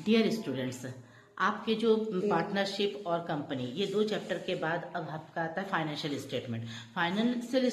Dear students, आपके जो partnership और कंपनी, ये दो चैप्टर के बाद अब आपका आता है फाइनेंशियल स्टेटमेंट। फाइनेंशियल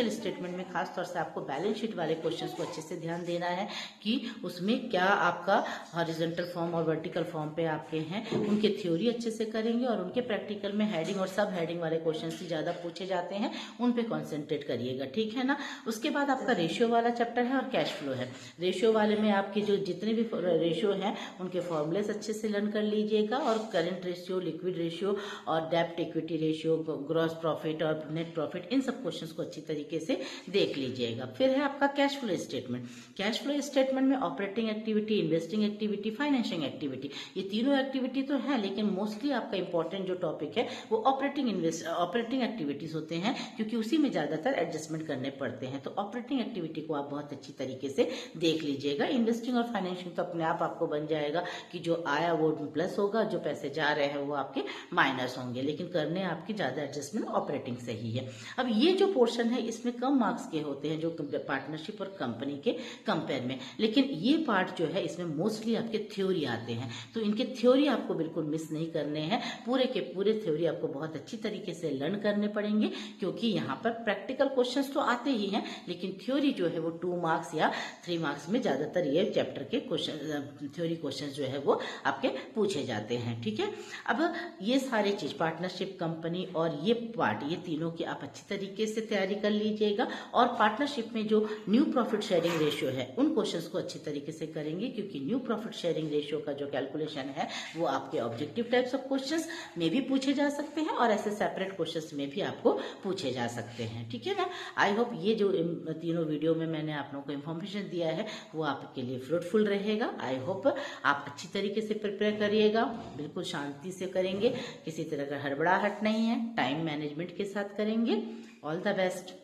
स्टेटमेंट में खास तौर से आपको बैलेंस शीट वाले क्वेश्चंस को अच्छे से ध्यान देना है कि उसमें क्या आपका हॉरिजॉन्टल फॉर्म और वर्टिकल फॉर्म पे आपके हैं, उनके थ्योरी अच्छे से करेंगे और उनके प्रैक्टिकल में हेडिंग और सब हेडिंग वाले क्वेश्चन ही ज़्यादा पूछे जाते हैं, उन पे कॉन्सेंट्रेट करिएगा, ठीक है ना। उसके बाद आपका रेशियो वाला चैप्टर है और कैश फ्लो है। रेशियो वाले में आपके जो जितने भी रेशियो हैं उनके फॉर्मूलेस अच्छे से लर्न कर लीजिएगा और करंट रेशियो, लिक्विड रेशियो और डेब्ट इक्विटी रेशियो, ग्रॉस प्रॉफिट और नेट प्रॉफिट, इन सब क्वेश्चंस को अच्छी तरीके से देख लीजिएगा। फिर है आपका cash flow statement. Cash flow statement में operating activity, investing activity, financing activity, ये तीनों एक्टिविटी तो है, लेकिन मोस्टली आपका इंपॉर्टेंट जो टॉपिक है वो ऑपरेटिंग एक्टिविटीज होते हैं, क्योंकि उसी में ज्यादातर एडजस्टमेंट करने पड़ते हैं। तो ऑपरेटिंग एक्टिविटी को आप बहुत अच्छी तरीके से देख लीजिएगा। इन्वेस्टिंग और फाइनेंशिंग तो अपने आप आपको बन जाएगा कि जो आया वो प्लस होगा, जो पैसे जा रहे हैं वो आपके माइनस होंगे, लेकिन करने आपकी ज्यादा एडजस्टमेंट ऑपरेटिंग से ही है। अब ये जो पोर्शन है इसमें कम मार्क्स के होते हैं जो पार्टनरशिप और कंपनी के कंपेयर में, लेकिन ये पार्ट जो है इसमें मोस्टली आपके थ्योरी आते हैं, तो इनके थ्योरी आपको बिल्कुल मिस नहीं करने हैं। पूरे के पूरे थ्योरी आपको बहुत अच्छी तरीके से लर्न करने पड़ेंगे, क्योंकि यहाँ पर प्रैक्टिकल क्वेश्चंस तो आते ही हैं, लेकिन थ्योरी जो है वो 2 मार्क्स या 3 मार्क्स में ज्यादातर ये चैप्टर के क्वेश्चन, थ्योरी क्वेश्चन जो है वो आपके पूछे जाते हैं, ठीक है। अब ये सारी चीज पार्टनरशिप, कंपनी और ये पार्ट, ये तीनों की आप अच्छी तरीके से तैयारी कर लीजिएगा। और पार्टनरशिप में जो न्यू प्रॉफिट शेयरिंग रेशियो है उन क्वेश्चंस को अच्छी तरीके से करेंगे, क्योंकि न्यू प्रॉफिट शेयरिंग रेशियो का जो कैलकुलेशन है वो आपके ऑब्जेक्टिव टाइप्स ऑफ क्वेश्चंस में भी पूछे जा सकते हैं और ऐसे सेपरेट क्वेश्चंस में भी आपको पूछे जा सकते हैं, ठीक है ना। आई होप ये जो तीनों वीडियो में मैंने आप लोगों को इन्फॉर्मेशन दिया है वो आपके लिए फ्रूटफुल रहेगा। आई होप आप अच्छी तरीके से प्रिपेयर करिएगा, बिल्कुल शांति से करेंगे, किसी तरह का हड़बड़ाहट नहीं है, टाइम मैनेजमेंट के साथ करेंगे। All the best.